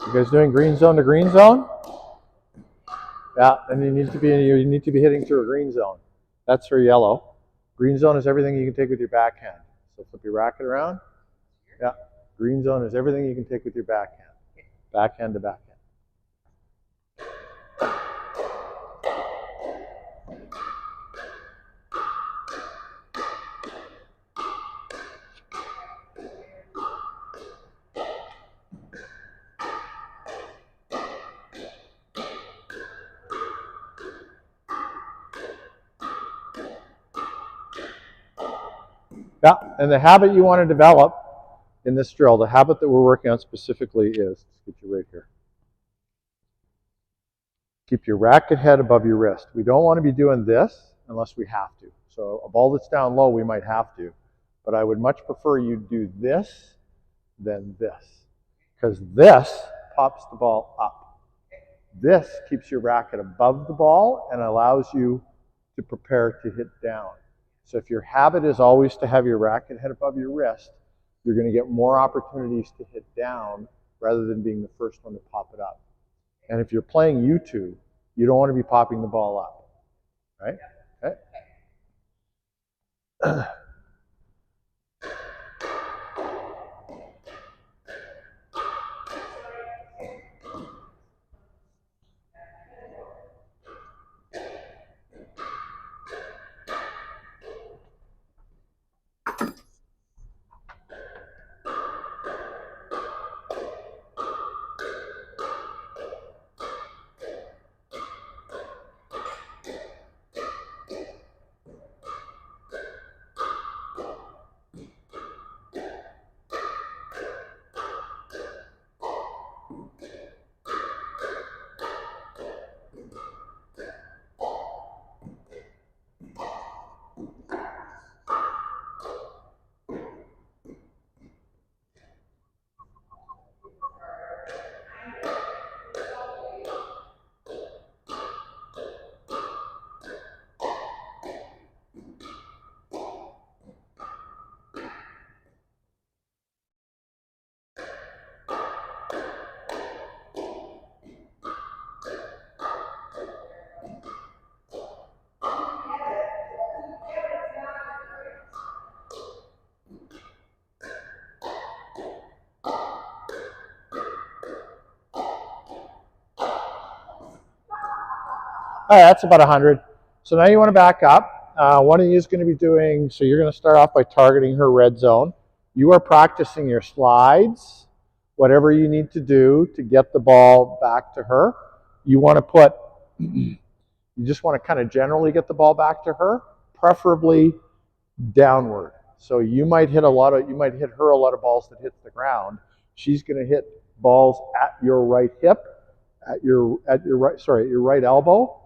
You guys doing green zone to green zone? Yeah, and you need to be hitting through a green zone. That's for yellow. Green zone is everything you can take with your backhand. So flip your racket around. Yeah. Green zone is everything you can take with your backhand. Backhand to backhand. Yeah, and the habit you want to develop in this drill, the habit that we're working on specifically is, let's get you right here. Keep your racket head above your wrist. We don't want to be doing this unless we have to. So a ball that's down low, we might have to. But I would much prefer you do this than this. Because this pops the ball up. This keeps your racket above the ball and allows you to prepare to hit down. So if your habit is always to have your racket head above your wrist, you're going to get more opportunities to hit down rather than being the first one to pop it up. And if you're playing U2, you don't want to be popping the ball up, right? Okay. All right, that's about 100. So now you want to back up. One of you is going to be doing, so you're going to start off by targeting her red zone. You are practicing your slides, whatever you need to do to get the ball back to her. You want to put, you just want to kind of generally get the ball back to her, preferably downward. So you might hit her a lot of balls that hit the ground. She's going to hit balls at your right hip, at your right elbow,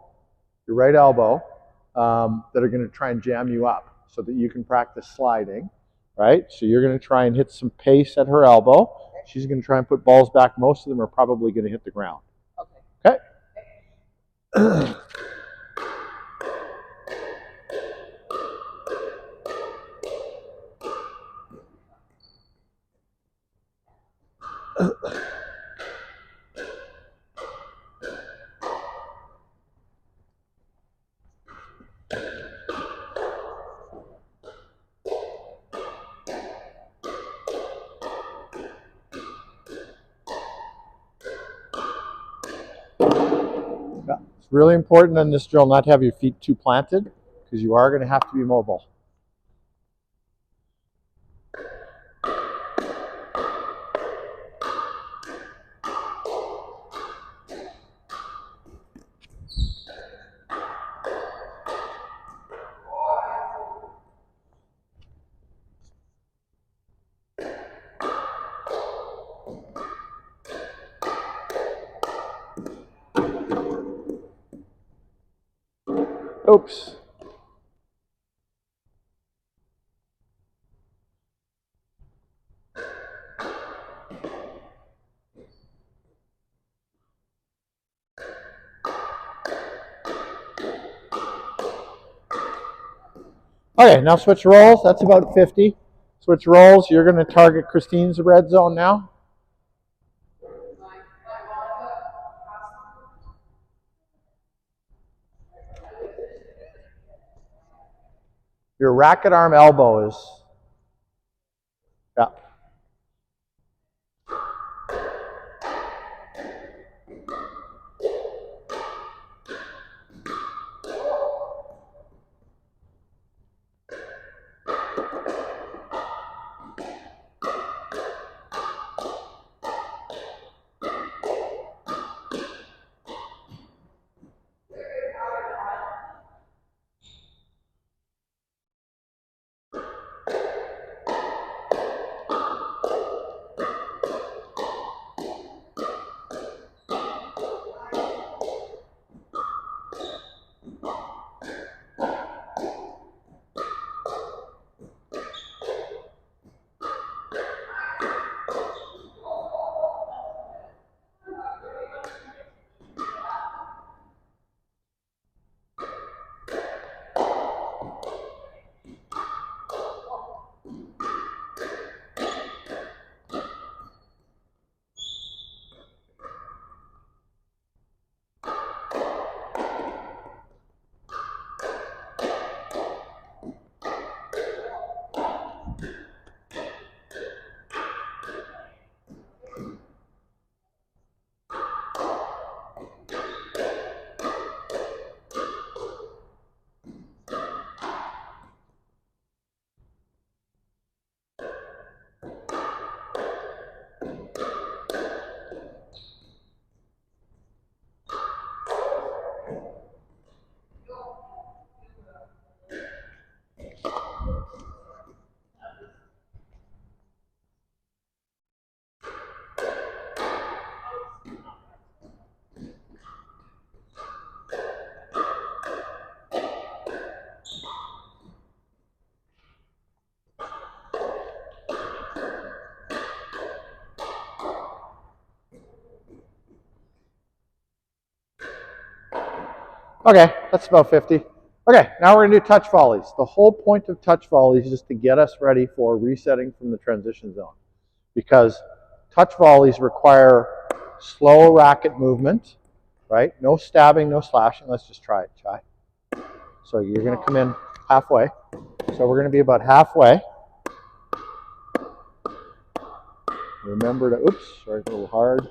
that are going to try and jam you up so that you can practice sliding, right? So you're going to try and hit some pace at her elbow. She's going to try and put balls back. Most of them are probably going to hit the ground. Okay? Yeah. It's really important in this drill not to have your feet too planted because you are going to have to be mobile. Oops. Okay, now switch rolls. That's about 50. Switch rolls. You're going to target Christine's red zone now. Your racket arm elbow is, yeah. Okay, that's about 50. Okay, now we're going to do touch volleys. The whole point of touch volleys is just to get us ready for resetting from the transition zone. Because touch volleys require slow racket movement, right? No stabbing, no slashing. Let's just try it, Chai. So you're going to come in halfway. So we're going to be about halfway. Remember to, oops, sorry, a little hard.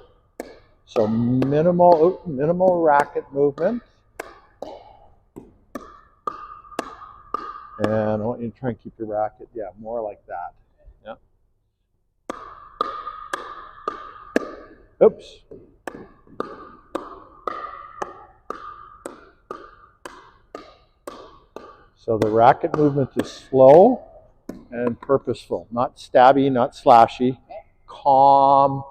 So minimal racket movement. And I want you to try and keep your racket, yeah, more like that. Yeah. Oops. So the racket movement is slow and purposeful, not stabby, not slashy. Calm,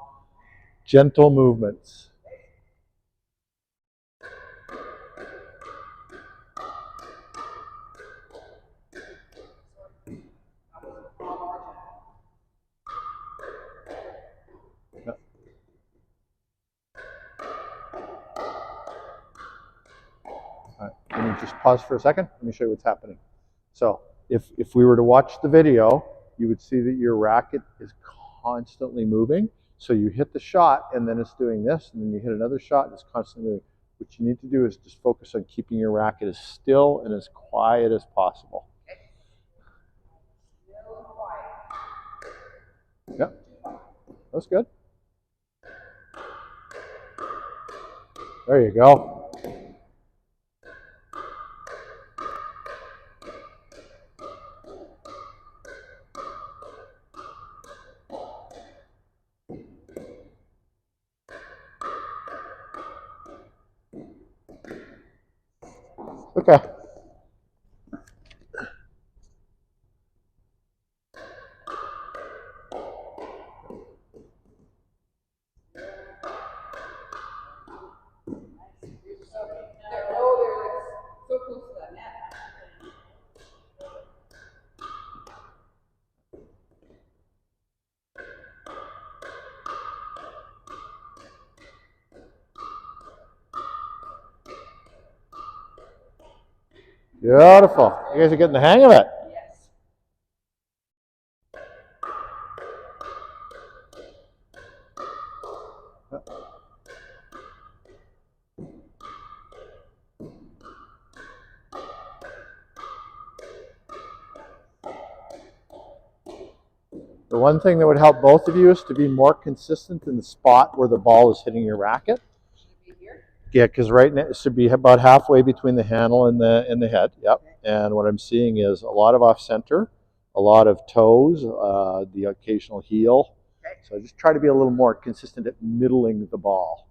Gentle movements. All right, let me just pause for a second. Let me show you what's happening. So if we were to watch the video, you would see that your racket is constantly moving. So you hit the shot and then it's doing this, and then you hit another shot and it's constantly moving. What you need to do is just focus on keeping your racket as still and as quiet as possible. Yep, that's good. There you go. Okay. Beautiful. You guys are getting the hang of it. The one thing that would help both of you is to be more consistent in the spot where the ball is hitting your racket. Yeah, because right now it should be about halfway between the handle and the head. Yep. And what I'm seeing is a lot of off center, a lot of toes, the occasional heel. So I just try to be a little more consistent at middling the ball.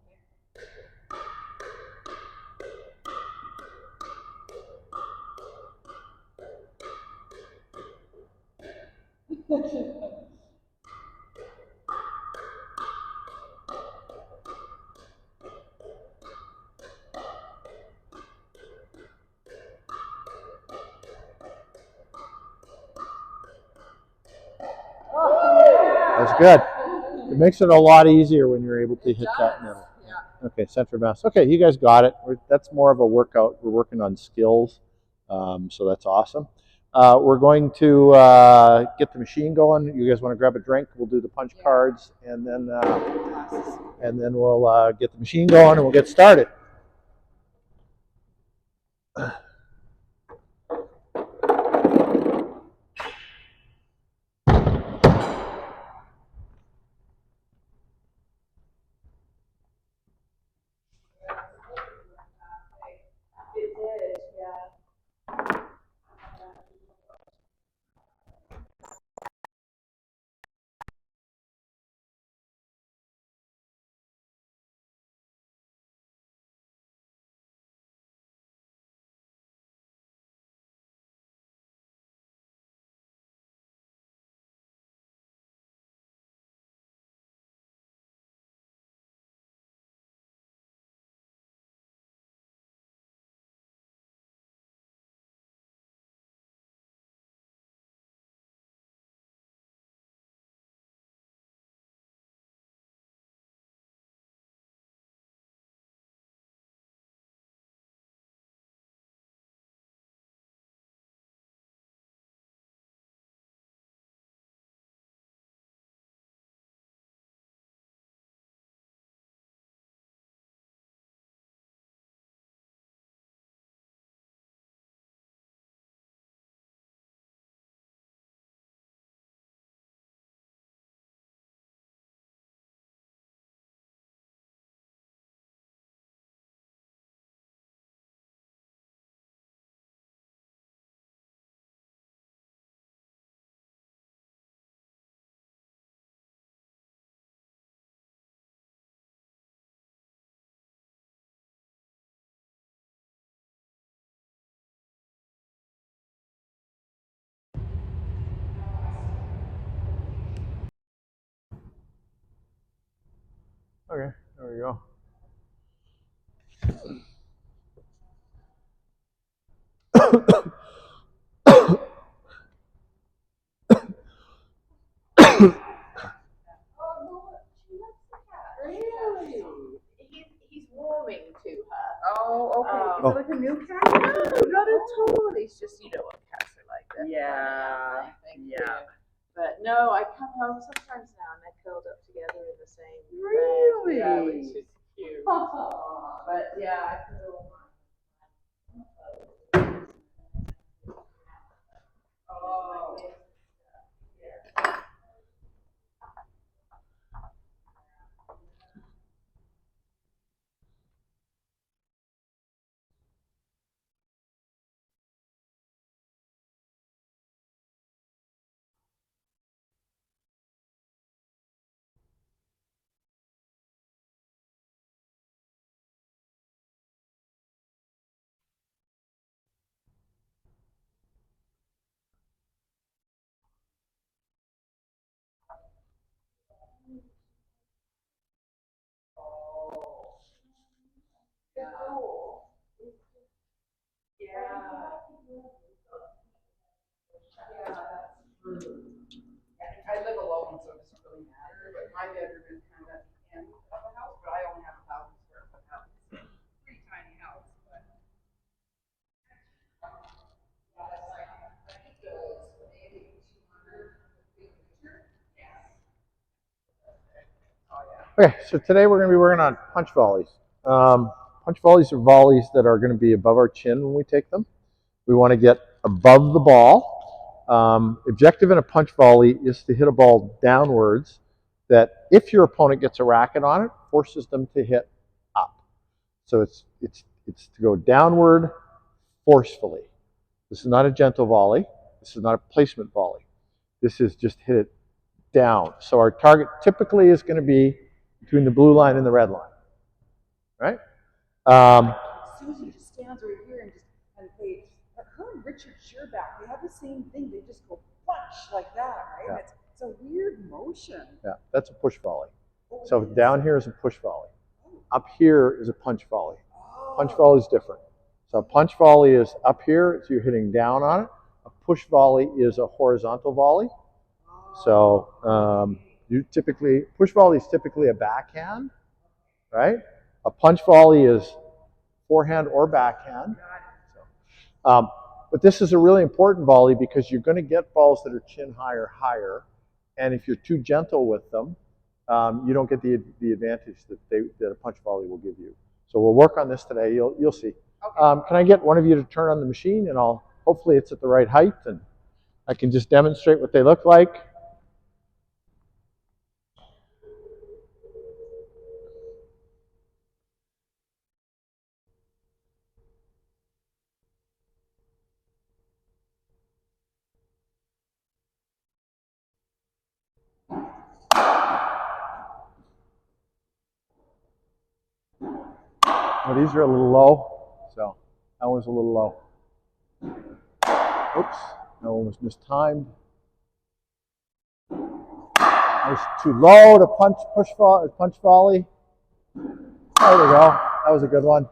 That's good. It makes it a lot easier when you're able to hit that middle. Okay, center mass. Okay, you guys got it. That's more of a workout. We're working on skills, so that's awesome. We're going to get the machine going. You guys want to grab a drink? We'll do the punch cards, and then we'll get the machine going, and we'll get started. Okay, there we go. Really? He's warming to her. Oh, okay. Oh. Is it like a new cat? No, not at all. He's just, you know what cats are like. They're Yeah. funny, thank Yeah. you. But no, I come home sometimes now and they're curled up together in the same Really? bed. Yeah, which is cute. But yeah, I feel. Oh. I live alone, so it doesn't really matter. But my bedroom is kind of at the end of the house, but I only have 1,000 square foot house. Pretty tiny house, but I think those maybe 200 picture. Yes. Oh yeah. Okay, so today we're going to be working on punch volleys. Punch volleys are volleys that are going to be above our chin when we take them. We want to get above the ball. Objective in a punch volley is to hit a ball downwards that if your opponent gets a racket on it, forces them to hit up. So it's to go downward forcefully. This is not a gentle volley. This is not a placement volley. This is just hit it down. So our target typically is going to be between the blue line and the red line, right? Susie just stands right here and they, her and Richard Shearback, they have the same thing. They just go punch like that, right? Yeah. It's a weird motion. Yeah, that's a push volley. So down here is a push volley. Up here is a punch volley. Punch volley is different. So a punch volley is up here, so you're hitting down on it. A push volley is a horizontal volley. So you typically, push volley is typically a backhand, right? A punch volley is forehand or backhand. But this is a really important volley because you're going to get balls that are chin high or higher, and if you're too gentle with them, you don't get the advantage that a punch volley will give you. So we'll work on this today. You'll see. Okay. Can I get one of you to turn on the machine, and hopefully it's at the right height, and I can just demonstrate what they look like. Well, these are a little low, so that one's a little low. Oops, that one was mistimed. That was too low to punch volley. There we go. That was a good one.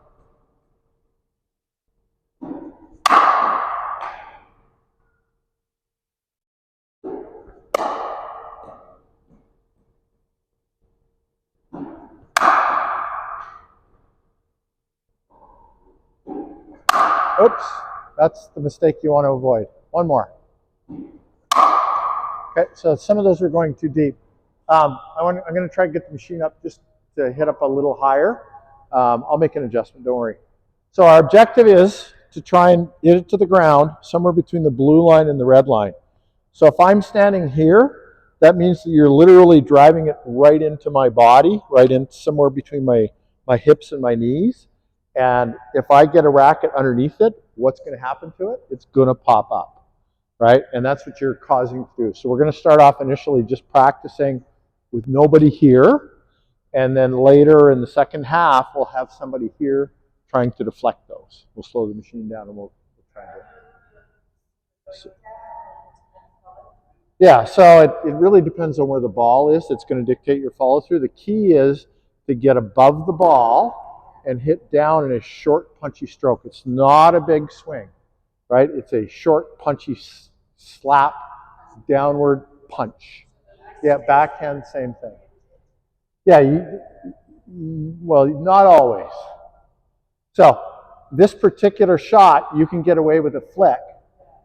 Oops, that's the mistake you want to avoid. One more. Okay, so some of those are going too deep. I'm going to try to get the machine up just to hit up a little higher. I'll make an adjustment, don't worry. So our objective is to try and get it to the ground somewhere between the blue line and the red line. So if I'm standing here, that means that you're literally driving it right into my body, right in somewhere between my hips and my knees. And if I get a racket underneath it, what's going to happen to it? It's going to pop up, right? And that's what you're causing to do. So we're going to start off initially just practicing with nobody here. And then later in the second half, we'll have somebody here trying to deflect those. We'll slow the machine down and we'll try and do it. So, yeah, so it really depends on where the ball is. It's going to dictate your follow through. The key is to get above the ball and hit down in a short, punchy stroke. It's not a big swing, right? It's a short, punchy slap, downward punch. Yeah, backhand, same thing. Yeah, well, not always. So this particular shot, you can get away with a flick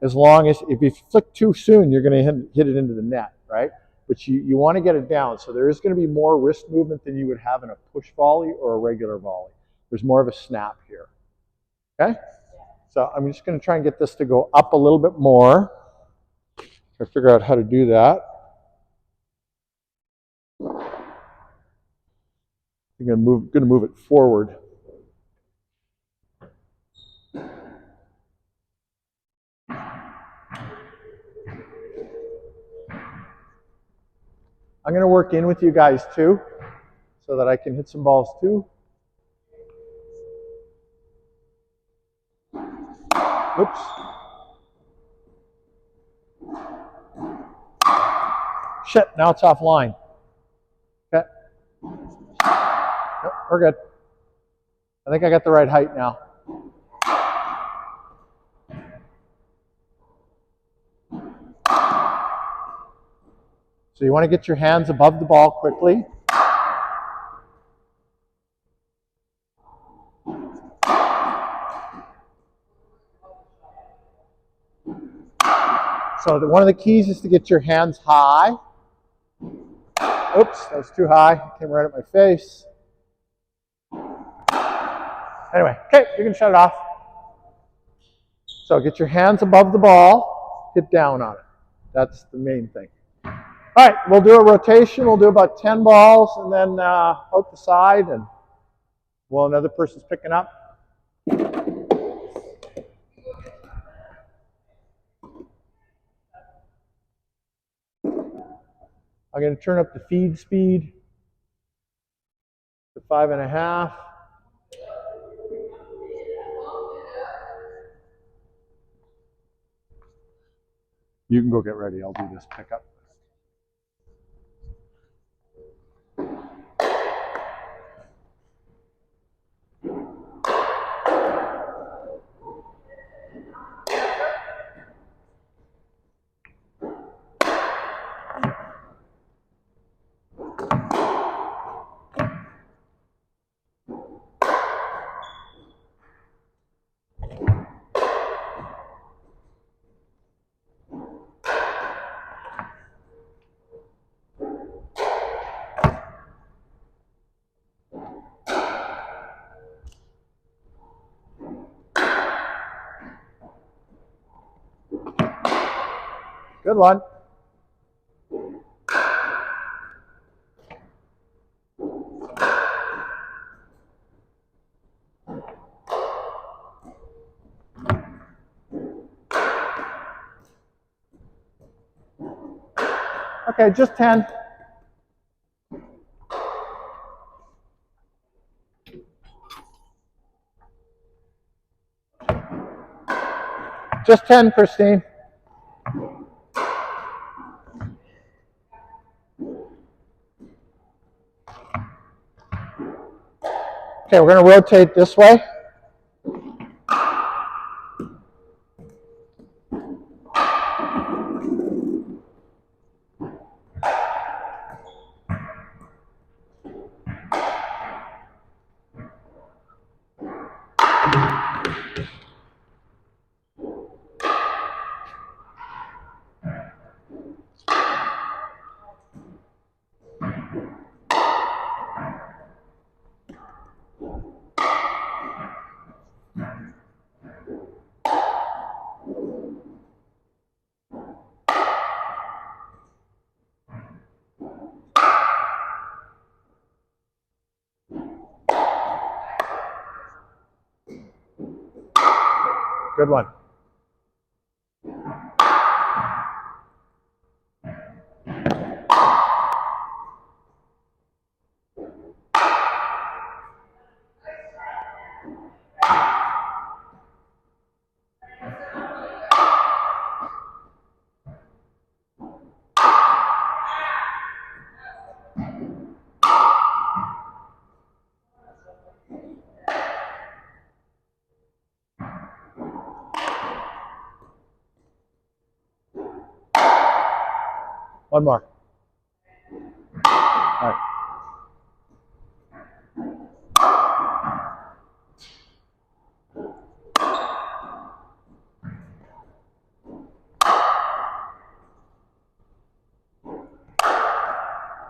as long as, if you flick too soon, you're going to hit it into the net, right? But you want to get it down. So there is going to be more wrist movement than you would have in a push volley or a regular volley. There's more of a snap here. Okay? So I'm just going to try and get this to go up a little bit more. Try to figure out how to do that. I'm going to move it forward. I'm going to work in with you guys too, so that I can hit some balls too. Oops. Shit, now it's offline. Okay. Nope, we're good. I think I got the right height now. So you want to get your hands above the ball quickly. So one of the keys is to get your hands high. Oops, that was too high. It came right at my face. Anyway, okay, you can shut it off. So get your hands above the ball, hit down on it. That's the main thing. All right, we'll do a rotation. We'll do about 10 balls and then out the side, and while another person's picking up. I'm going to turn up the feed speed to 5.5. You can go get ready. I'll do this pickup. Good one. Okay, just 10. Just 10, Christine. Okay, we're going to rotate this way. Good one. One more. All right.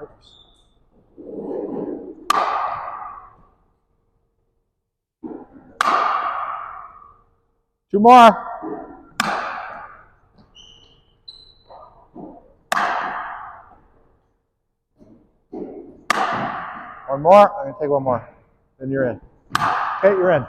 Oops. Two more. One more. I'm going to take one more. Then you're in. Okay, you're in.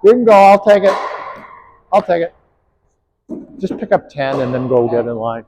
You can go. I'll take it. I'll take it. Just pick up 10 and then go get in line.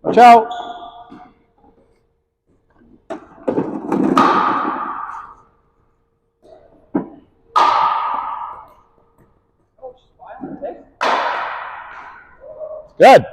Watch out. Good.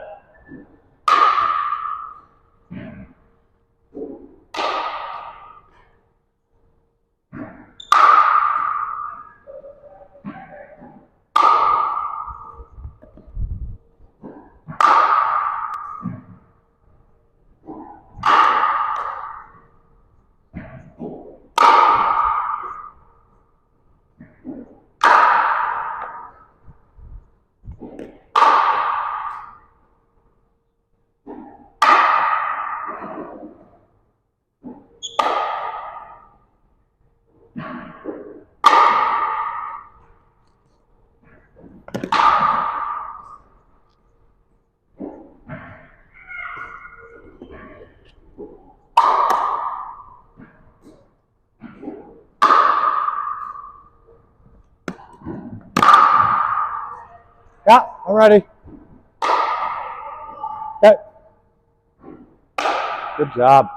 Yeah, I'm ready. Okay. Good job.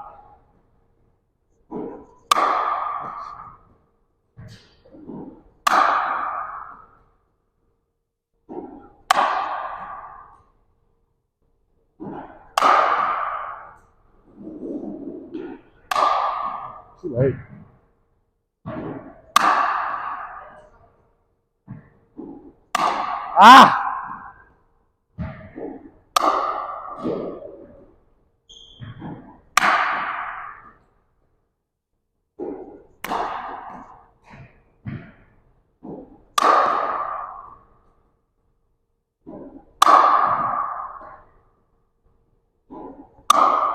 Too late. Ah!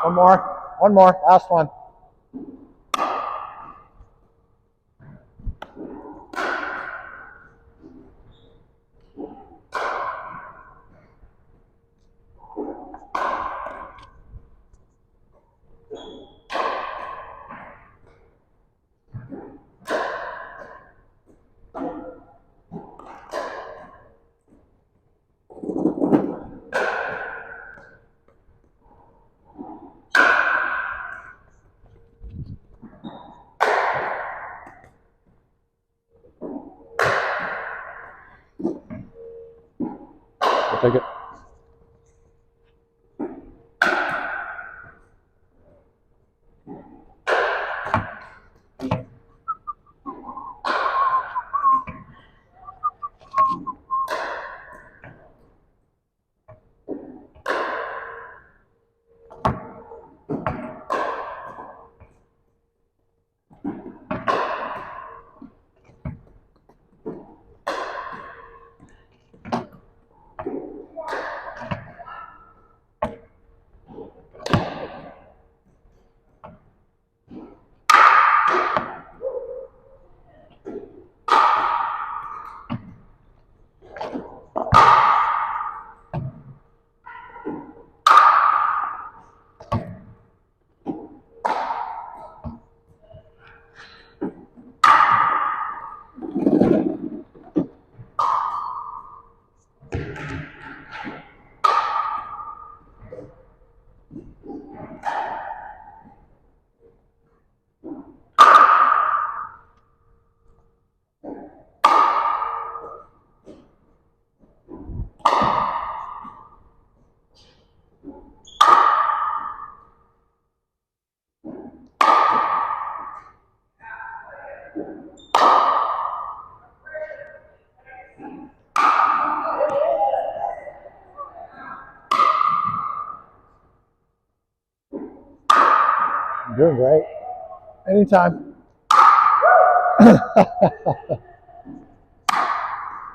One more. One more. Last one. I'll take it. You're doing great. Anytime.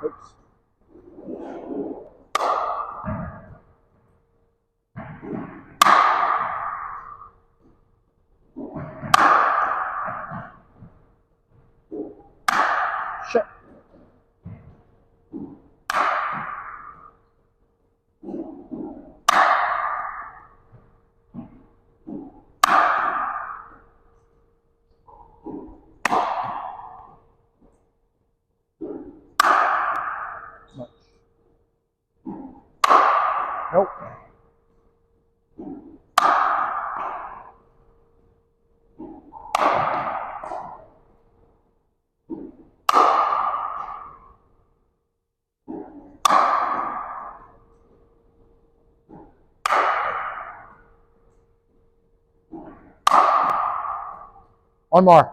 Oops. Shit. Nope. One more.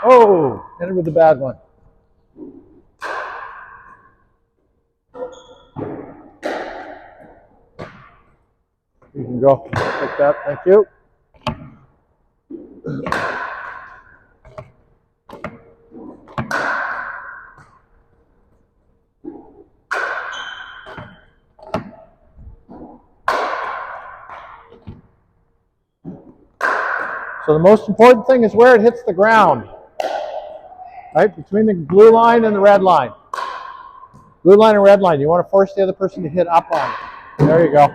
Oh, ended with the bad one. You can go like that. Thank you. So the most important thing is where it hits the ground, right? Between the blue line and the red line. Blue line and red line. You want to force the other person to hit up on it. There you go.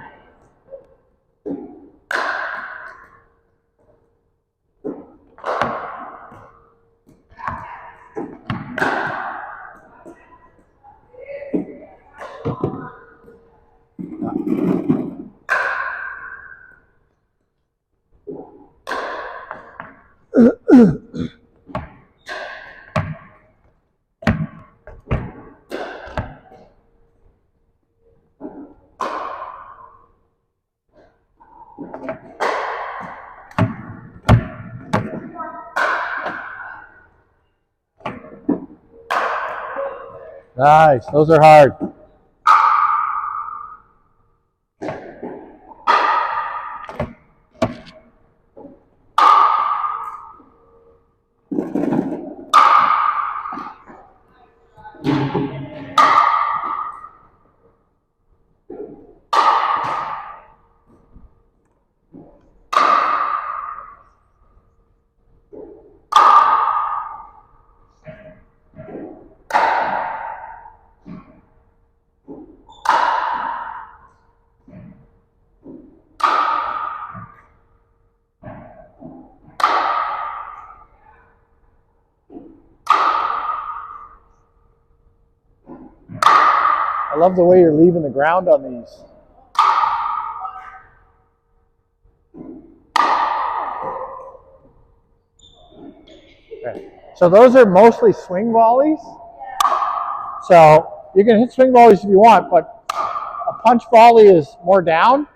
Nice. Those are hard. I love the way you're leaving the ground on these. Okay. So those are mostly swing volleys. So you can hit swing volleys if you want, but a punch volley is more down.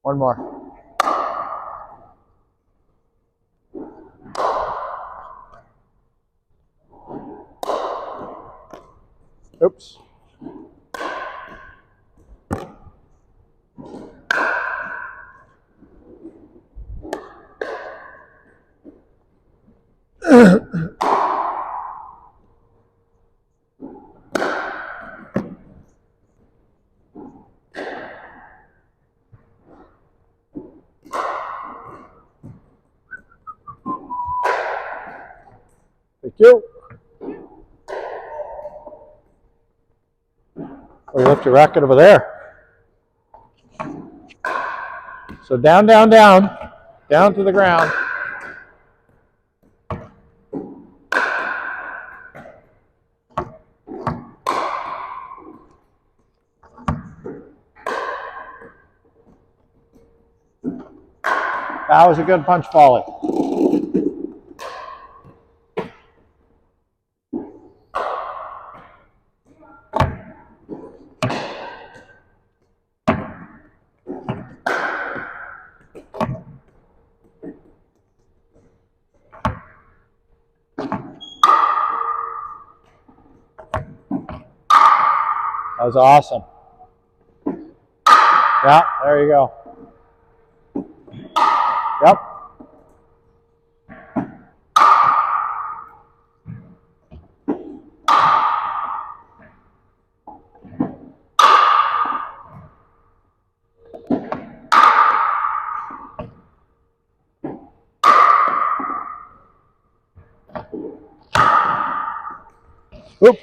One more. Oops. Thank you. Oh, you left your racket over there. So down, down, down. Down to the ground. That was a good punch volley. That was awesome. Yeah, there you go. Yep. Oop.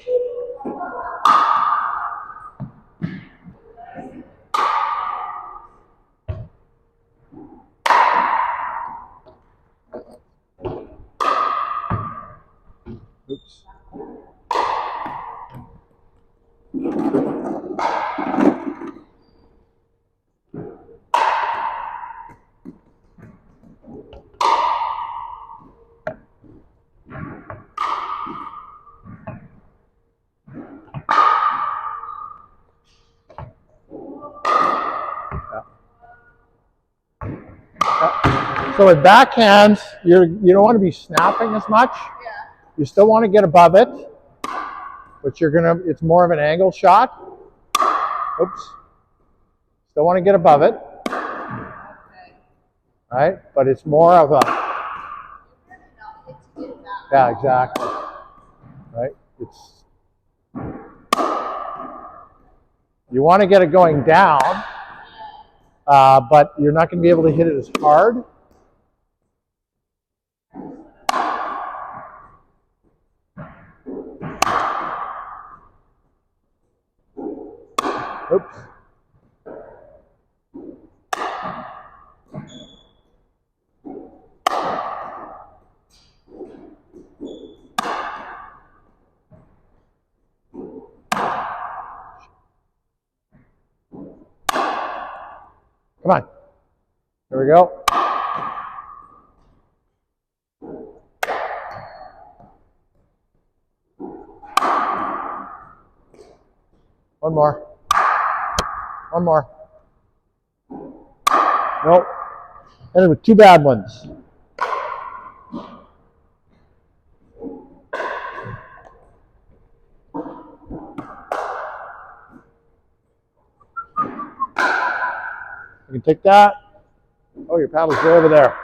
Oops. So with backhands, you don't want to be snapping as much. Yeah. You still want to get above it, but it's more of an angle shot. Oops. Still want to get above it. Okay. Right? But it's more of a, You're really not hit to get that. yeah, exactly. Right? You want to get it going down, but you're not going to be able to hit it as hard. Oops. Come on. There we go. One more. One more. Nope. And with two bad ones. You can take that. Oh, your paddle's way over there.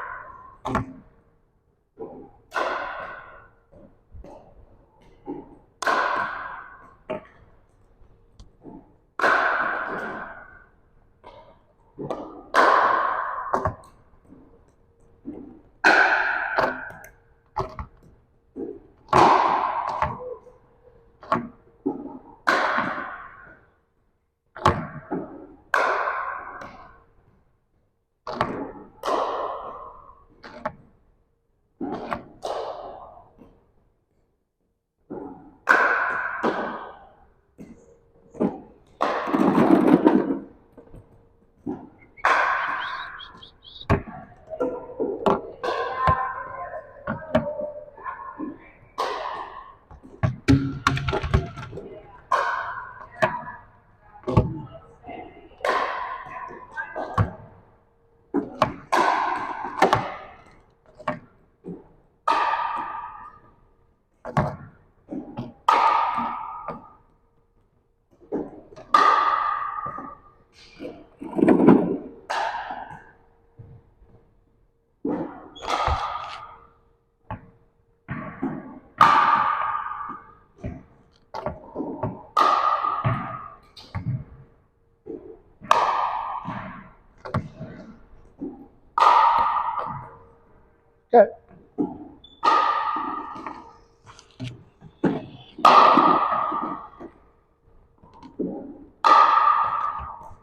Okay.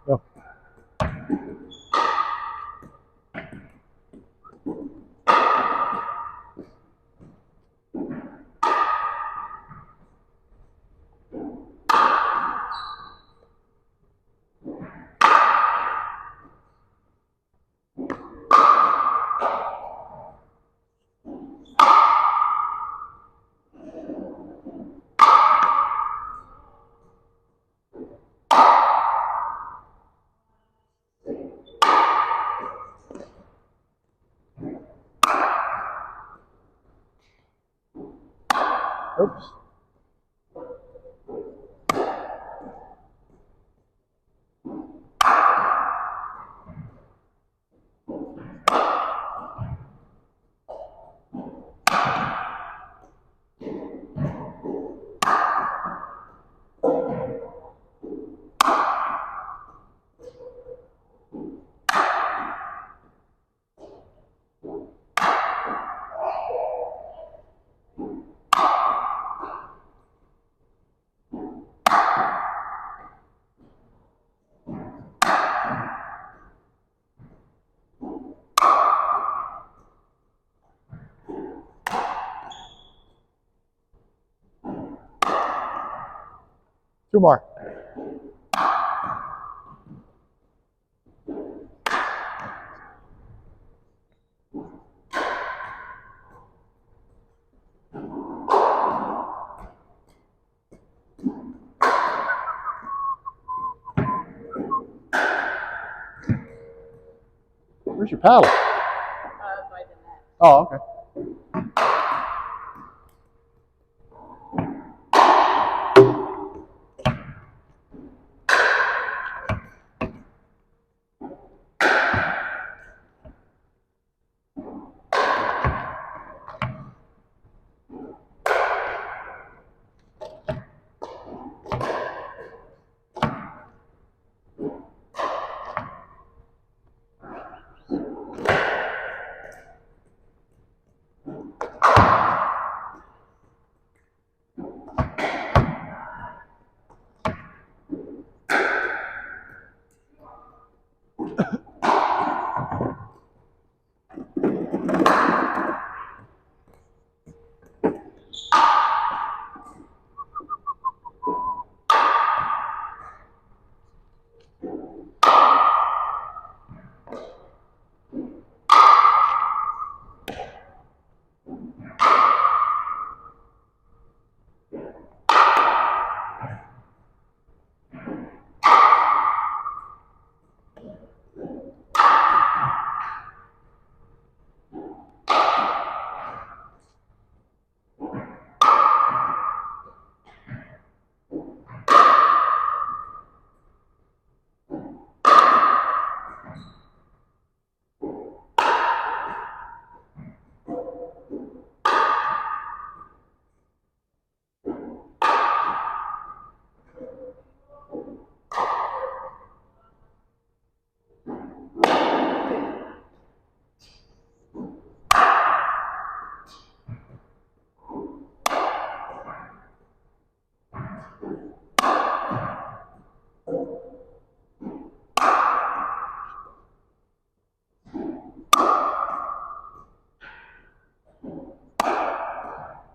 Go. Oops. Two more. Where's your paddle? By the net. Oh, okay.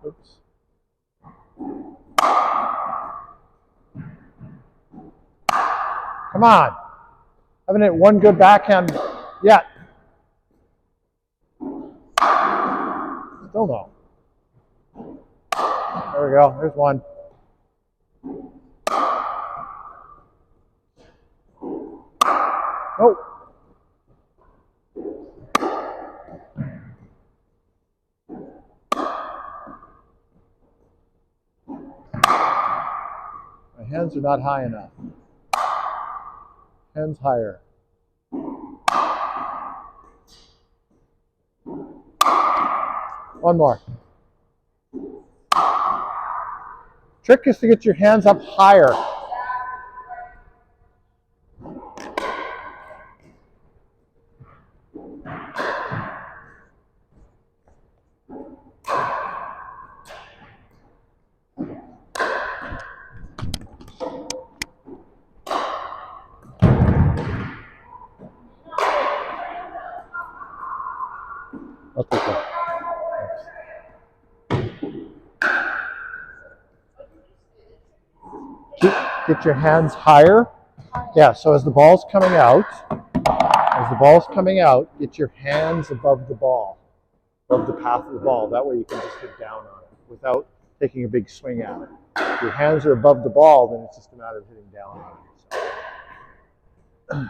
Oops. Come on. Haven't hit one good backhand yet. Still no. There we go. There's one. Nope. My hands are not high enough. Hands higher. One more. Trick is to get your hands up higher. I'll take that. Get your hands higher. Yeah, so as the ball's coming out, get your hands above the ball, above the path of the ball. That way you can just hit down on it without taking a big swing at it. If your hands are above the ball, then it's just a matter of hitting down on it.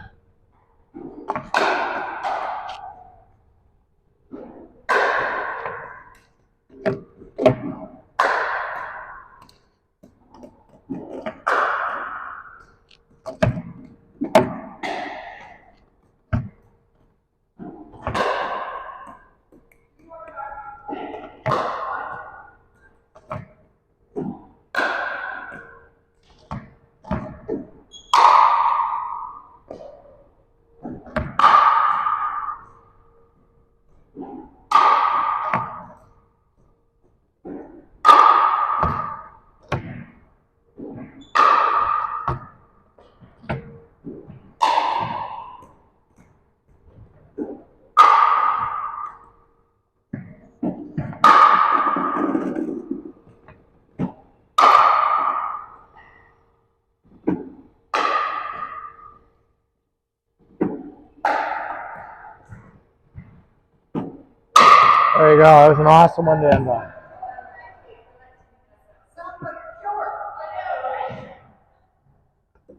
you go. That was an awesome one to end on.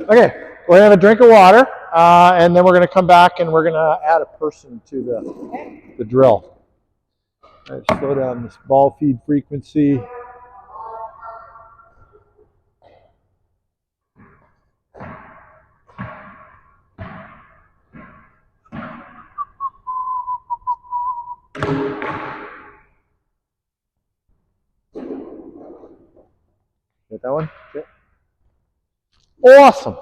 Okay, we're going to have a drink of water, and then we're going to come back and we're going to add a person to the drill. All right, slow down this ball feed frequency. Get that one? Okay. Awesome.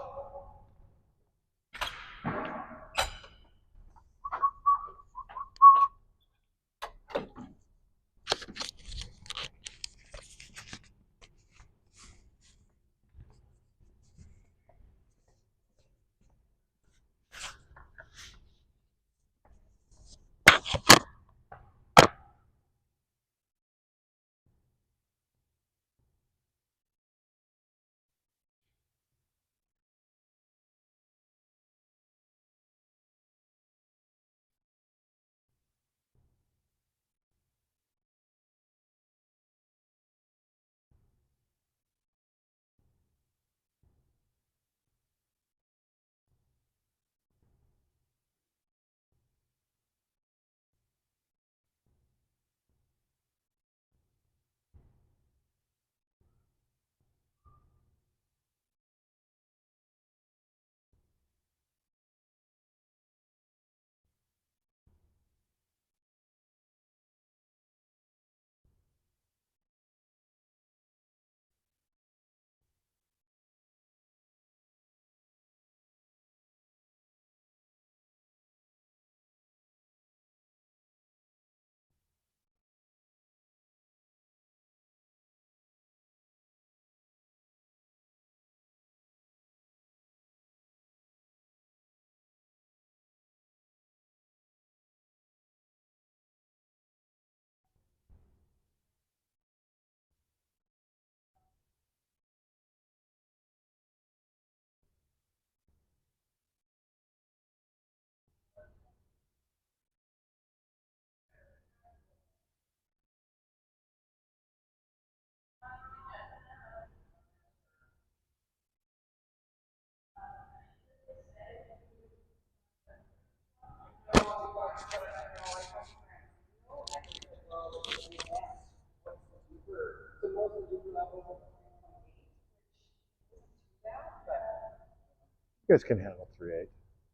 You guys can handle 3/8.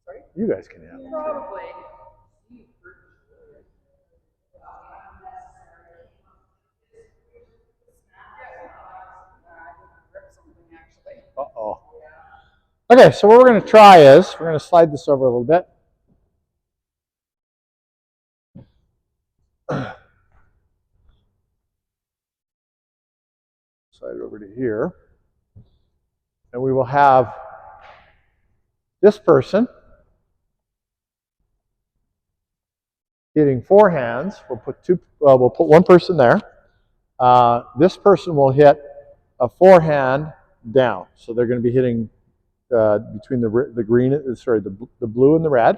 Sorry? You guys can handle. Probably. Uh-oh. Okay, so what we're going to try is, we're going to slide this over a little bit. Slide it over to here. And we will have this person hitting forehands. We'll put one person there. This person will hit a forehand down. So they're going to be hitting between the green, sorry, the blue and the red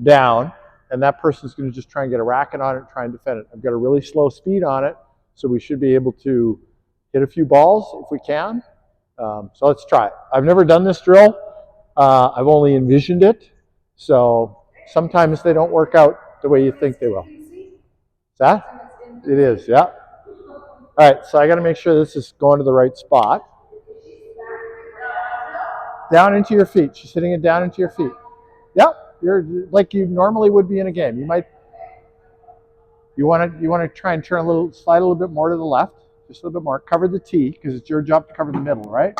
down. And that person's going to just try and get a racket on it and try and defend it. I've got a really slow speed on it, so we should be able to hit a few balls if we can. So let's try it. I've never done this drill. I've only envisioned it. So sometimes they don't work out the way you think they will. Is that? It is, yeah. All right, so I got to make sure this is going to the right spot. Down into your feet. She's hitting it down into your feet. Yep, you're like you normally would be in a game. You want to try and slide a little bit more to the left, just a little bit more. Cover the tee because it's your job to cover the middle, right?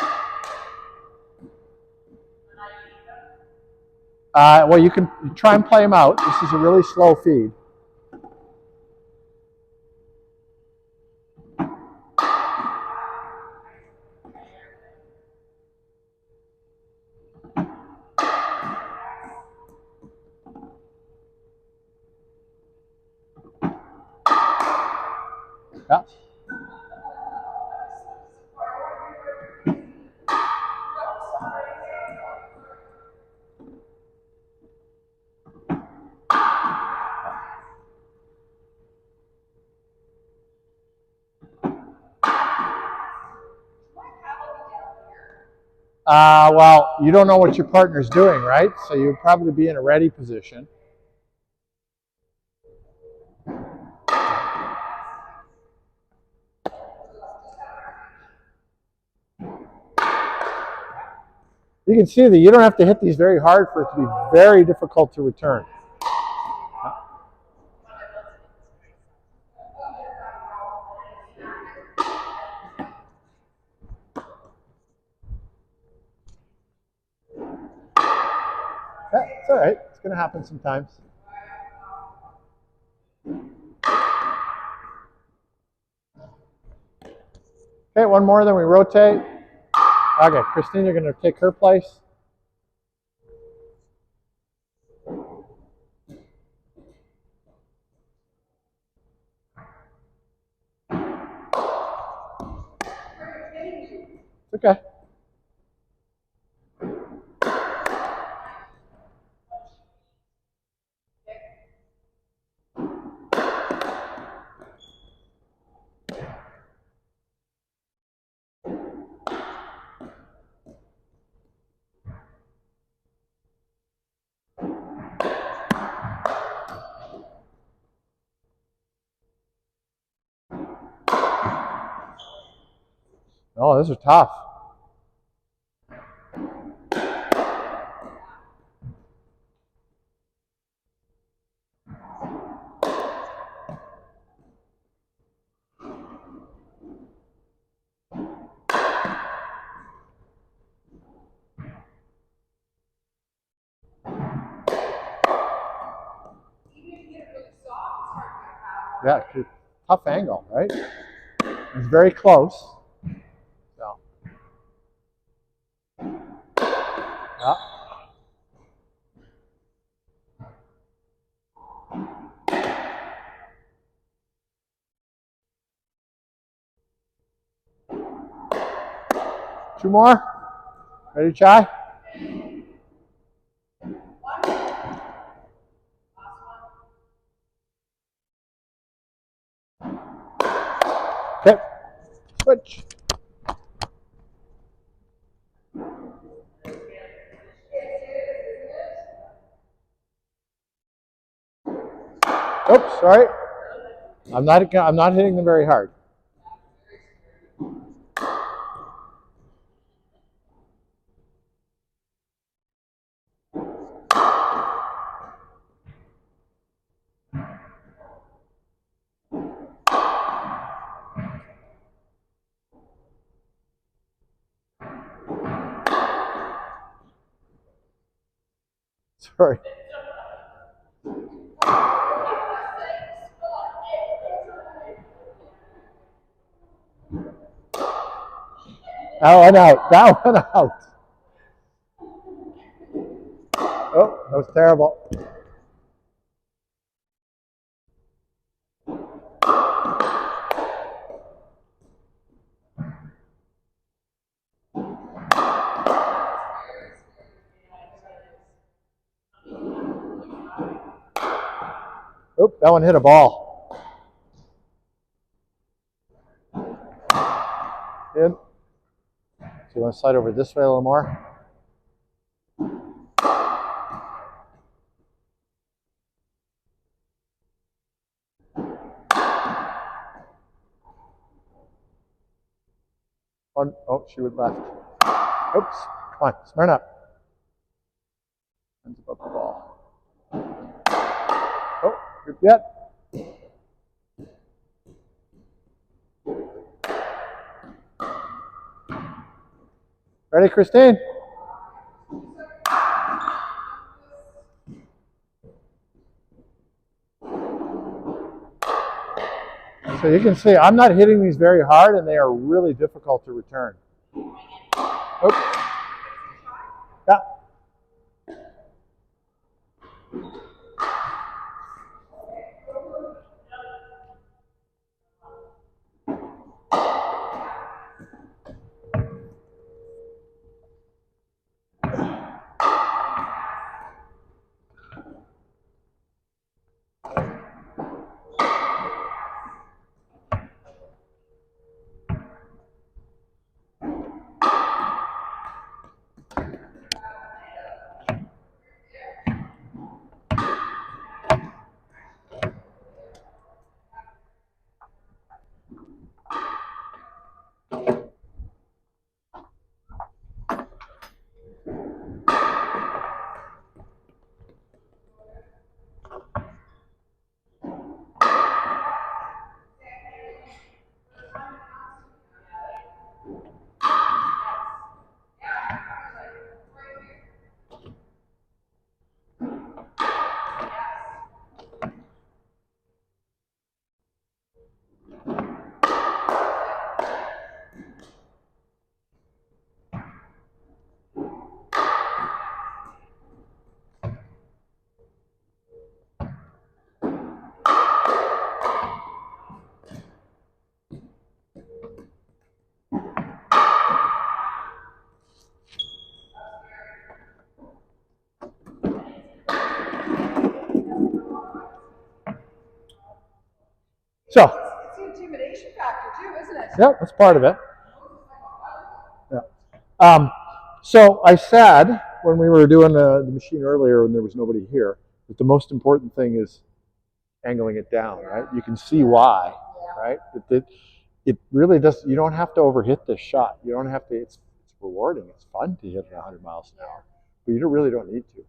Well, you can try and play them out. This is a really slow feed. Yeah. Well, you don't know what your partner's doing, right? So you'd probably be in a ready position. You can see that you don't have to hit these very hard for it to be very difficult to return. Yeah, it's all right. It's going to happen sometimes. Okay, one more, then we rotate. Okay, Christine, you're going to take her place. It's okay. Oh, those are tough. Yeah, tough angle, right? It's very close. So. Yeah. Two more. Ready, Chai? Okay. Switch. Oops, sorry. I'm not hitting them very hard. Sorry. That one out. That one out. Oh, that was terrible. Oop, that one hit a ball. In. So you want to slide over this way a little more? One. Oh, she went left. Oops. Come on, smart up. Hands above the ball. Oh, good yet. Ready, Christine? So you can see I'm not hitting these very hard, and they are really difficult to return. Oops. Yeah. So, It's the intimidation factor too, isn't it? yeah, that's part of it. Yeah. So I said when we were doing the machine earlier and there was nobody here, that the most important thing is angling it down, right? You can see why, right? It really does. You don't have to overhit this shot. You don't have to. It's rewarding. It's fun to hit it 100 miles an hour, but you really don't need to.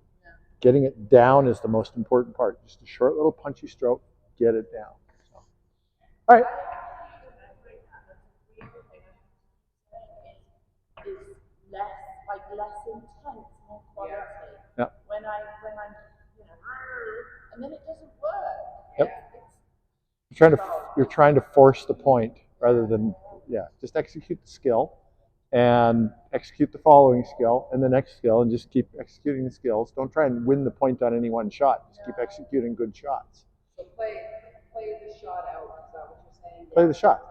Getting it down is the most important part. Just a short little punchy stroke, get it down. So. All right. Is less intense, more quality. Yeah. When I'm, and then it doesn't work. Yep. You're trying to force the point rather than just execute the skill and execute the following skill and the next skill and just keep executing the skills. Don't try and win the point on any one shot. Just keep executing good shots. So play the shot out. Is that what you're saying? Play the shot.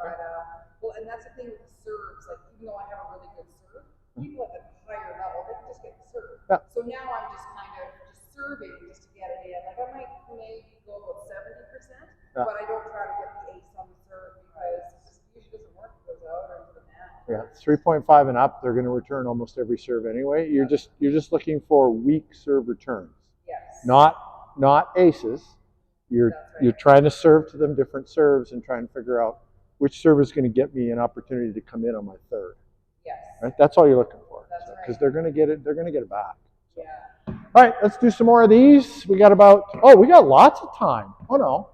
Well, and that's the thing with the serves. Like, even though I have a really good serve, people at the higher level, they can just get the serve. Yeah. So now I'm just kind of just serving just to get it in. Like, I might maybe go about 70%, but I don't try to get the ace on the serve because it just usually doesn't work. It goes out or into the net. Yeah, 3.5 and up, they're going to return almost every serve anyway. You're just looking for weak serve returns. Yes. Not aces. You're trying to serve to them different serves and trying to figure out which serve is going to get me an opportunity to come in on my third. Yes. Right? That's all you're looking for. That's right. Because they're going to get it. They're going to get it back. Yeah. All right, let's do some more of these. We got lots of time. Oh no,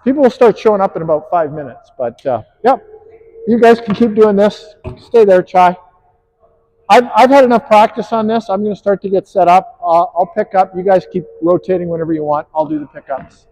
people will start showing up in about 5 minutes. But yep, you guys can keep doing this. Stay there, Chai. I've had enough practice on this. I'm going to start to get set up. I'll pick up. You guys keep rotating whenever you want. I'll do the pickups.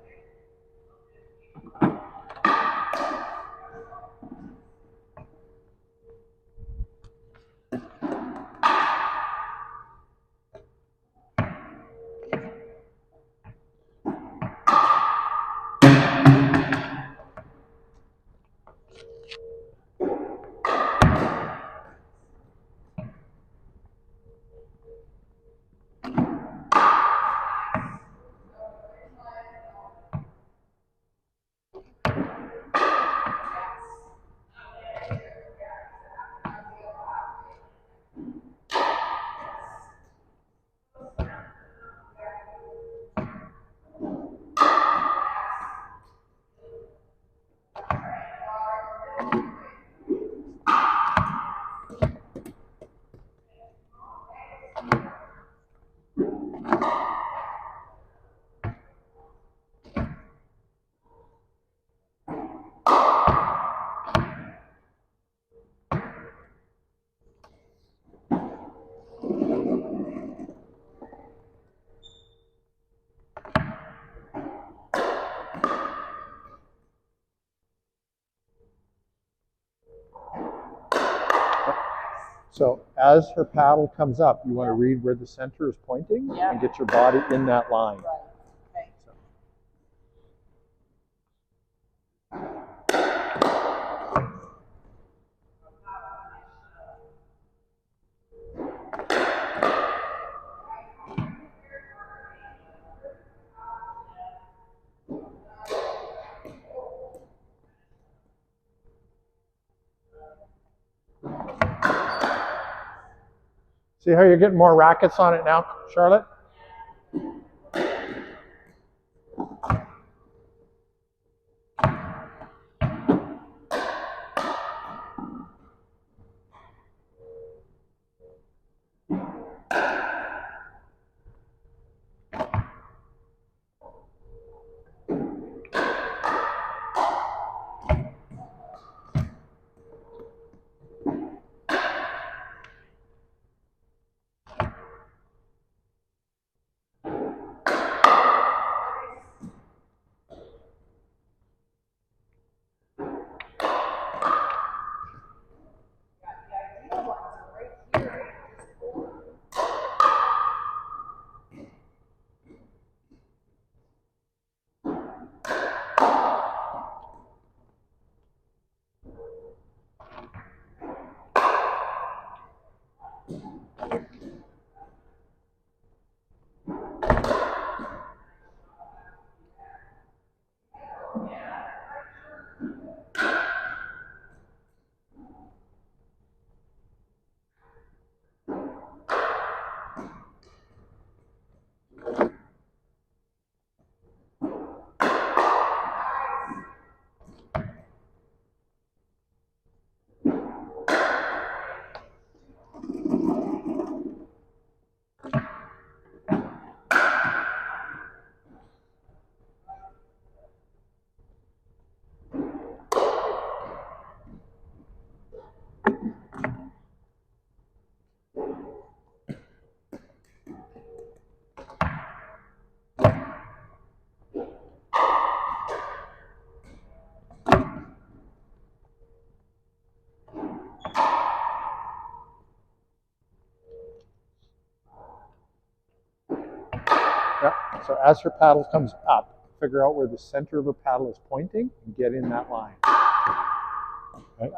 So as her paddle comes up, you want to read where the center is pointing and get your body in that line. Right. See how you're getting more rackets on it now, Charlotte? Yeah. So as her paddle comes up, figure out where the center of her paddle is pointing and get in that line. Okay.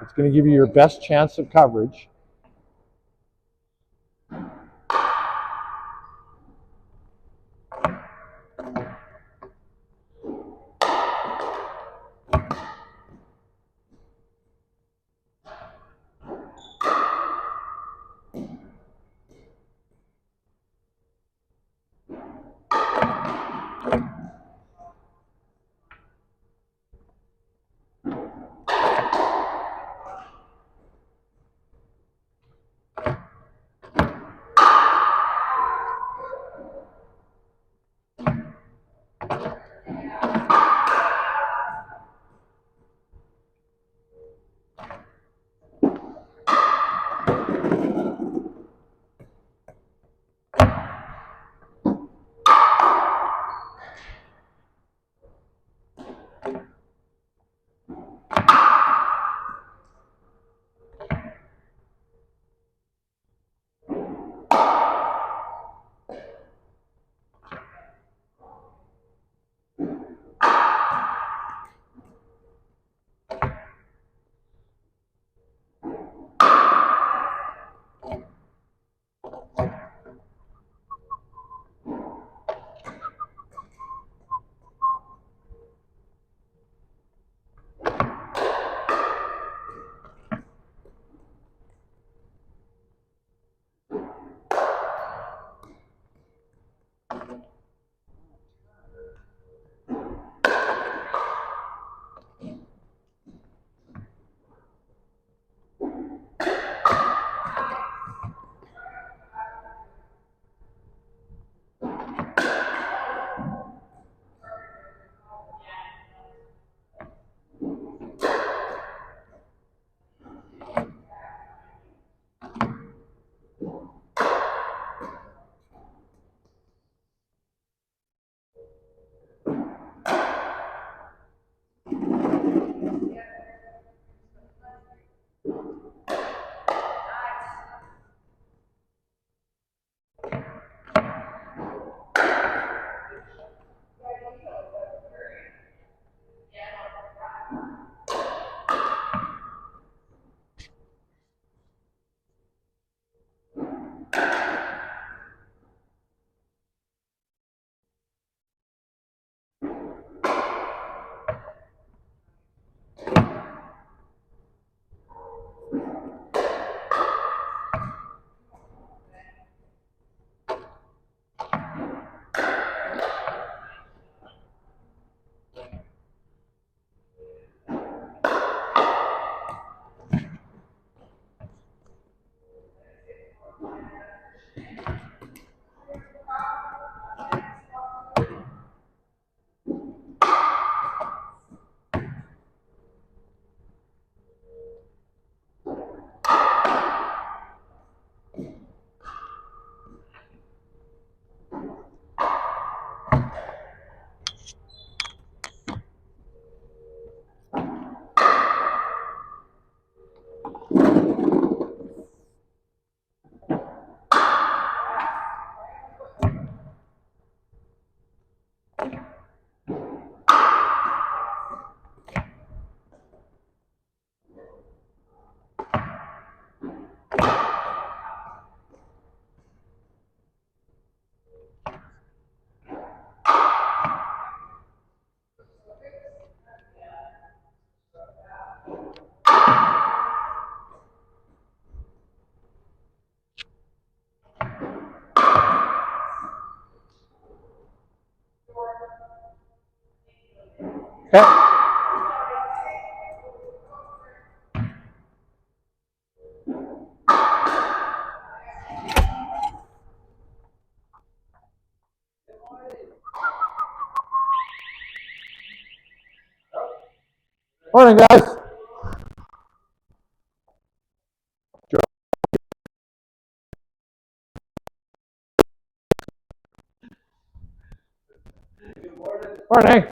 It's going to give you your best chance of coverage. Okay. Morning, guys. Morning.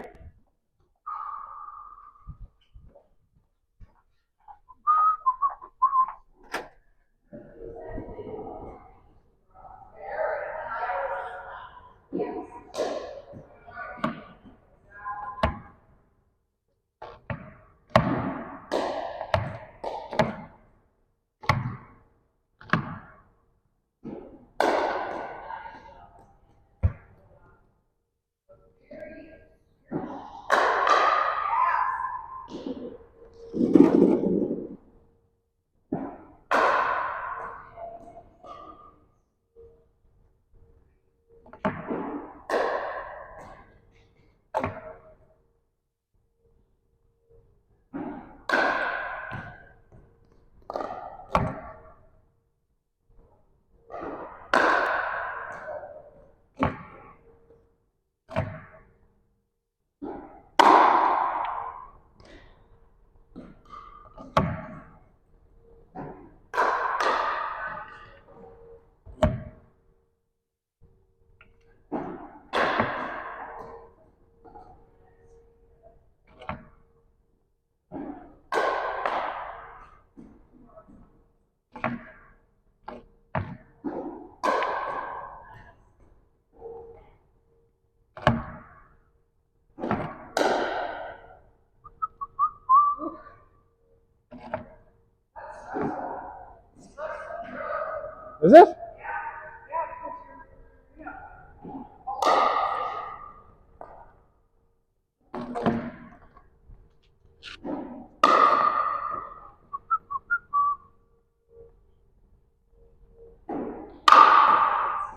Is it?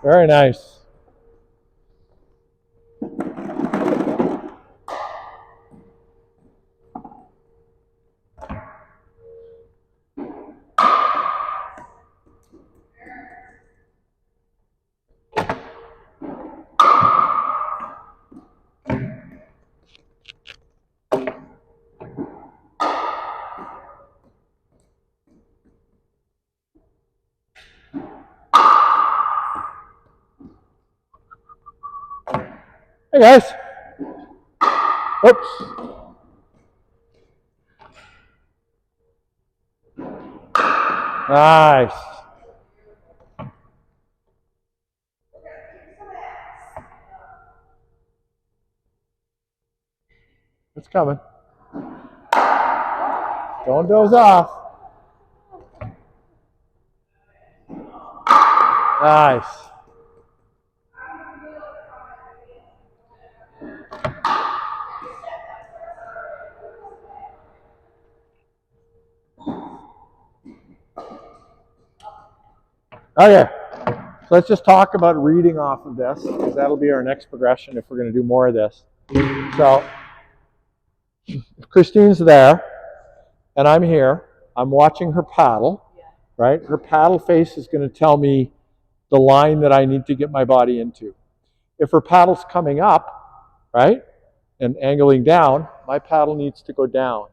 Very nice. Hey guys. Oops. Nice. It's coming. Don't doze off. Nice. Okay, so let's just talk about reading off of this, because that'll be our next progression if we're going to do more of this. So, if Christine's there, and I'm here, I'm watching her paddle, right? Her paddle face is going to tell me the line that I need to get my body into. If her paddle's coming up, right, and angling down, my paddle needs to go down.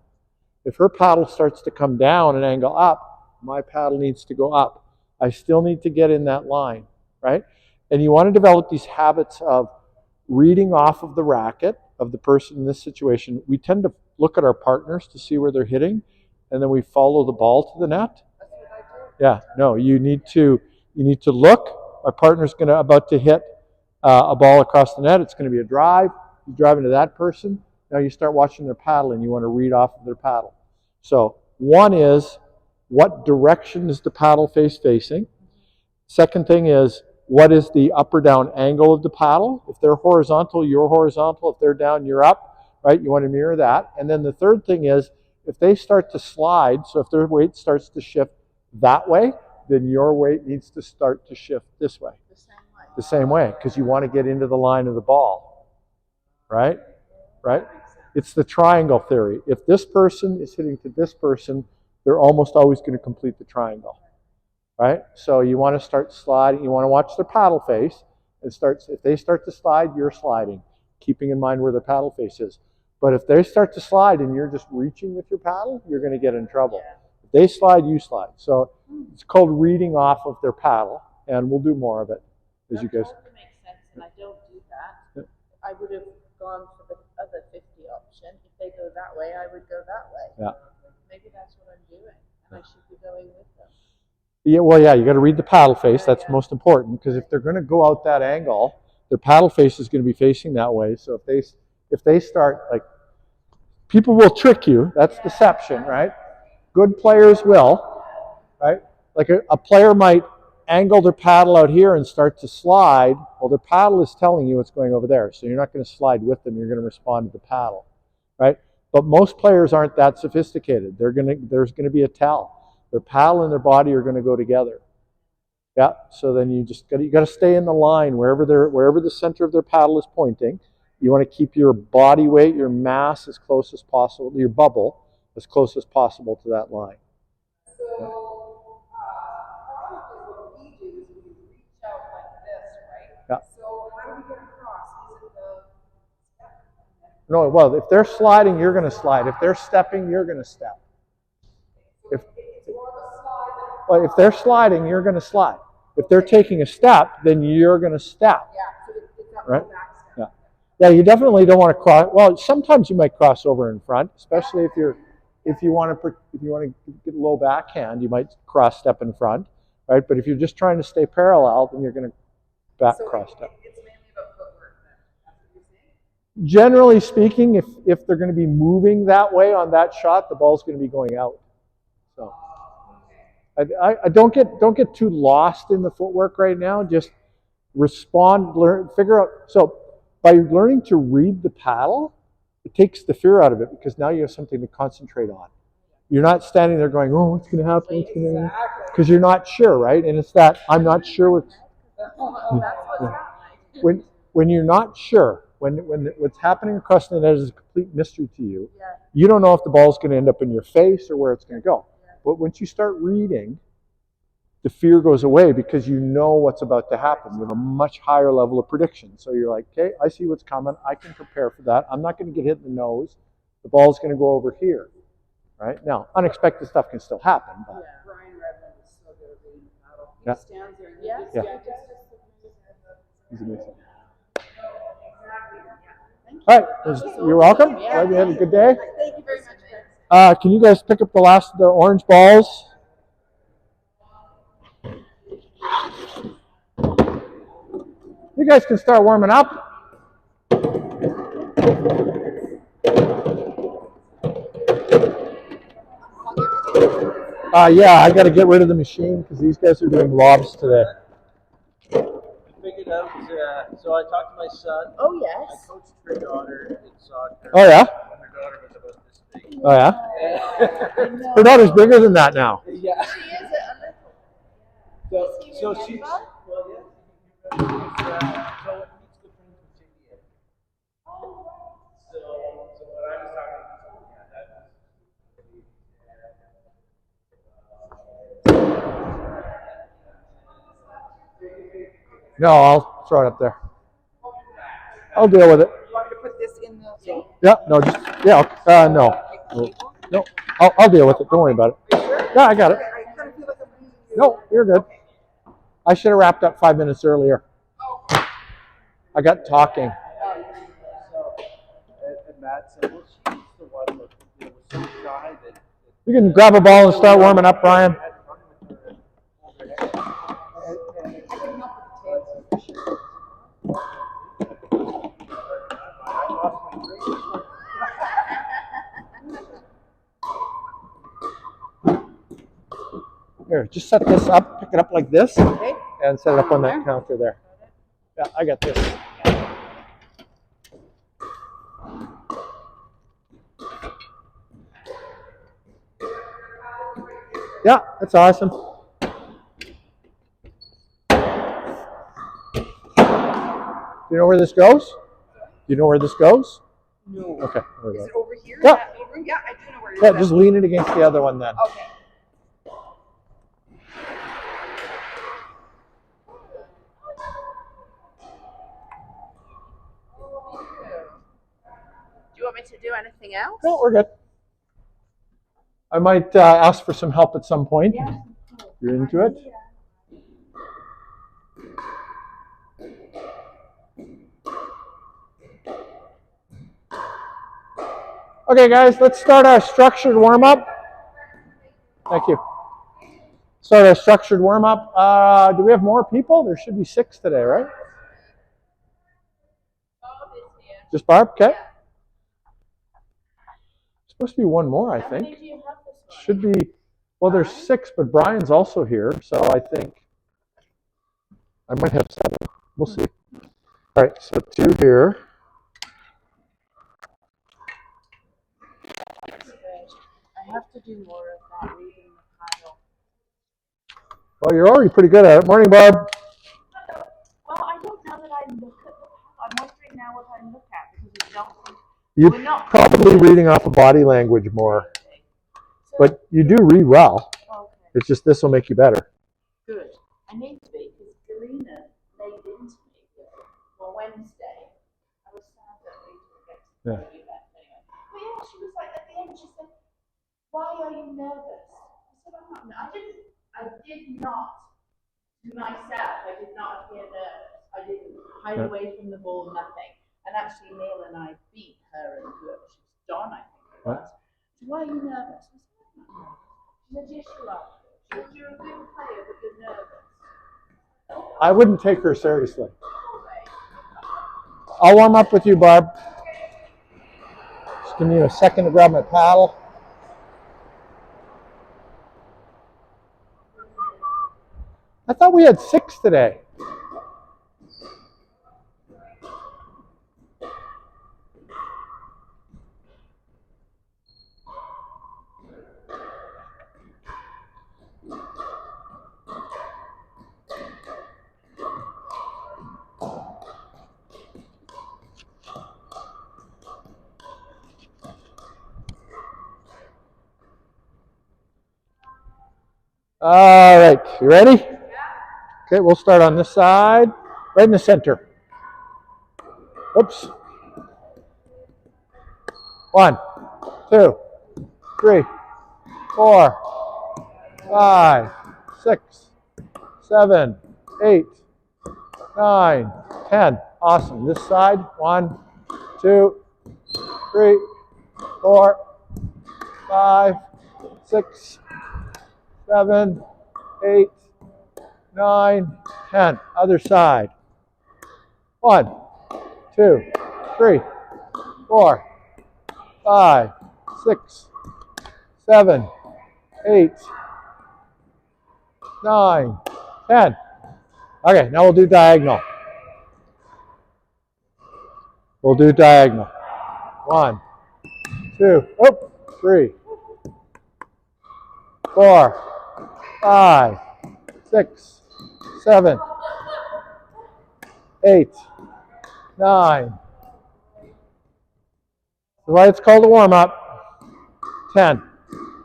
If her paddle starts to come down and angle up, my paddle needs to go up. I still need to get in that line, right? And you want to develop these habits of reading off of the racket of the person in this situation. We tend to look at our partners to see where they're hitting, and then we follow the ball to the net. Yeah, no, you need to look. My partner's about to hit a ball across the net. It's going to be a drive. You drive into that person. Now you start watching their paddle, and you want to read off of their paddle. So one is, what direction is the paddle face facing? Second thing is, what is the up or down angle of the paddle? If they're horizontal, you're horizontal. If they're down, you're up, right? You want to mirror that. And then the third thing is, if they start to slide, so if their weight starts to shift that way, then your weight needs to start to shift this way. The same way, because you want to get into the line of the ball, right? Right? It's the triangle theory. If this person is hitting to this person, they're almost always going to complete the triangle, right? So you want to start sliding. You want to watch their paddle face. And if they start to slide, you're sliding, keeping in mind where the paddle face is. But if they start to slide and you're just reaching with your paddle, you're going to get in trouble. If they slide, you slide. So it's called reading off of their paddle, and we'll do more of it as you guys. That makes sense, and I don't do that. I would have gone for the other 50 option. If they go that way, I would go that way. Yeah. Maybe that's what I'm doing, and I should be going with them. Yeah, well, yeah, you got to read the paddle face. That's most important, because if they're going to go out that angle, their paddle face is going to be facing that way. So if they start, like, people will trick you. That's deception, right? Good players will, right? Like a player might angle their paddle out here and start to slide. Well, their paddle is telling you it's going over there, so you're not going to slide with them. You're going to respond to the paddle, right? But most players aren't that sophisticated. There's gonna be a towel. Their paddle and their body are gonna go together. Yeah. So then you got to stay in the line wherever the center of their paddle is pointing. You want to keep your body weight, your mass as close as possible, your bubble as close as possible to that line. So, probably what we do is we reach out like this, right? Yeah. So how do we get across? Is it the step? No, well, if they're sliding, you're going to slide. If they're stepping, you're going to step. It's more of a slide than Well, if they're sliding, you're going to slide. If they're taking a step, then you're going to step. yeah, so it's not Right? a back step. Yeah. Yeah, you definitely don't want to cross. Well, sometimes you might cross over in front, especially if you want to get low backhand, you might cross step in front, right? But if you're just trying to stay parallel, then you're going to back So cross step. it's mainly about footwork then. That's what you're saying? Generally speaking, if they're going to be moving that way on that shot, the ball's going to be going out. So I don't get too lost in the footwork right now. Just respond, learn, figure out. So by learning to read the paddle, it takes the fear out of it because now you have something to concentrate on. You're not standing there going, "Oh, what's going to happen? What's going to happen?" Because you're not sure, right? And it's that I'm not sure what's. That's what's happening. When you're not sure, when what's happening across the net is a complete mystery to you, Yeah. you don't know if the ball's going to end up in your face or where it's going to go. But once you start reading, the fear goes away because you know what's about to happen. You have a much higher level of prediction. So you're like, okay, I see what's coming. I can prepare for that. I'm not going to get hit in the nose. The ball's going to go over here. Right? Now, unexpected stuff can still happen. But Yeah. Brian Redmond is so good at reading the paddle. Yeah. He stands there and Yeah. Yeah. He's he's amazing. exactly. Yeah. All right. You're welcome. Glad you had a good day. Thank you very much, Chris. Can you guys pick up the last of the orange balls? You guys can start warming up. Yeah, I got to get rid of the machine because these guys are doing lobs today. I figured out, so I talked to my son. Oh I yes. coached her daughter in soccer. Oh, yeah? When her daughter was about this big. Oh, yeah? Yeah. Her daughter's bigger than that now. Yeah. She is a little. So she's, well, yeah. So it needs good friends with Cindy. So what I was talking about, yeah, that was. No, I'll throw it up there. I'll deal with it. You want me to put this in the thing? Yeah, no, just, yeah, no. No, I'll deal with it. Don't worry about it. Yeah, I got it. I kind of feel like I'm losing you. No, you're good. I should have wrapped up 5 minutes earlier. I got talking. So, and Matt said, well, she's the one that was so shy that. You can grab a ball and start warming up, Brian. Here, just set this up, pick it up like this, Okay. and set it up on that counter there. Yeah, I got this. Yeah, that's awesome. Do you know where this goes? Do you know where this goes? No. Okay. There we Is go. it over here? Yeah. In that little room? Yeah, I do know where it is. Yeah, just lean it against the other one then. Okay. Do you want me to do anything else? No, we're good. I might ask for some help at some point. You're into it? Okay, guys, let's start our structured warm-up. Thank you. Start our structured warm-up. Do we have more people? There should be 6 today, right? Bob is here. Just Barb? Okay. Supposed to be one more, I How many think. do you have this morning? Should be, well, there's 6, but Brian's also here, so I think I might have 7. We'll see. All right, so 2 here. have to do more of that reading the paddle. Well, you're already pretty good at it. Morning, Barb. Well, I don't know that I look at the paddle. I'm wondering now what I look at because we don't think You're we're not probably reading off of body language more, So, but you do read well. okay, It's just this will make you better. good. I need to be because Galena laid into me for Wednesday. I was sad that we didn't get to do that anyway. But yeah, she was like at the end. She said, "Why are you nervous?" I said, "I'm not. I did not to myself. I did not appear nervous. I didn't hide away from the ball. Nothing." And actually, Neil and I beat her and whoever she was, Dawn, I think it was. She said, "Why are you nervous?" I said, "I'm not nervous." She said, "Yes, you are." She said, "You're a good player, but you're nervous." I wouldn't take her seriously. I'll warm up with you, Barb. Just give me a second to grab my paddle. I thought we had 6 today. All right, you ready? Okay, we'll start on this side, right in the center. Oops. 1, 2, 3, 4, 5, 6, 7, 8, 9, 10. Awesome. This side. 1, 2, 3, 4, 5, 6, 7, 8, 9, 10. Other side. 1, 2, 3, 4, 5, 6, 7, 8, 9, 10. Okay, now we'll do diagonal. We'll do diagonal. 1, 2, 3, 4, 5, 6, 7, 8, 9. So why it's called a warm up. 10.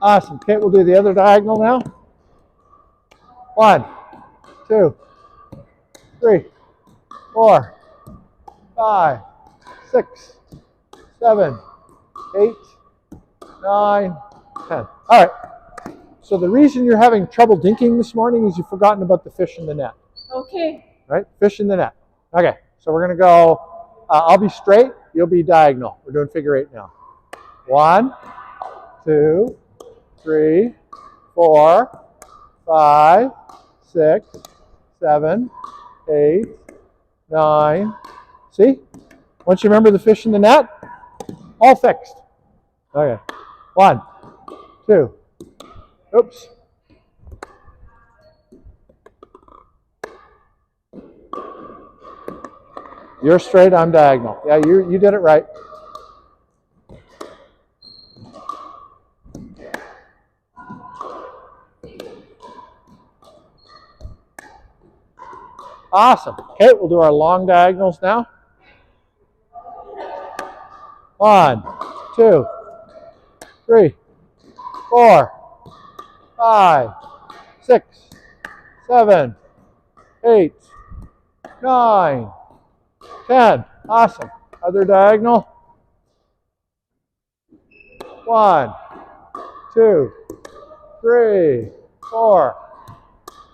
Awesome. Okay, we'll do the other diagonal now. 1, 2, 3, 4, 5, 6, 7, 8, 9, 10. All right. So the reason you're having trouble dinking this morning is you've forgotten about the fish in the net. Okay. Right? Fish in the net. Okay. So we're going to go, I'll be straight, you'll be diagonal. We're doing figure 8 now. 1, 2, 3, 4, 5, 6, 7, 8, 9. See? Once you remember the fish in the net, all fixed. Okay. 1, 2. Oops. You're straight, I'm diagonal. Yeah, you did it right. Awesome. Okay, we'll do our long diagonals now. 1, 2, 3, 4, 5, 6, 7, 8, 9, 10. Awesome. Other diagonal. 1, 2, 3, 4,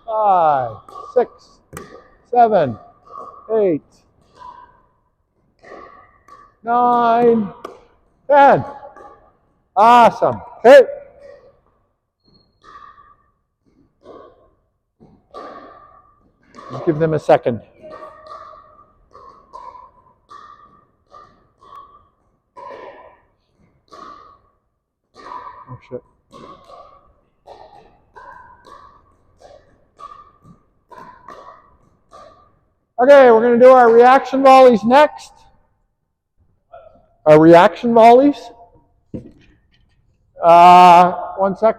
5, 6, 7, 8, 9, 10. Awesome. Okay. Just give them a second. Oh, shit. Okay, we're going to do our reaction volleys next. Our reaction volleys. 1 second.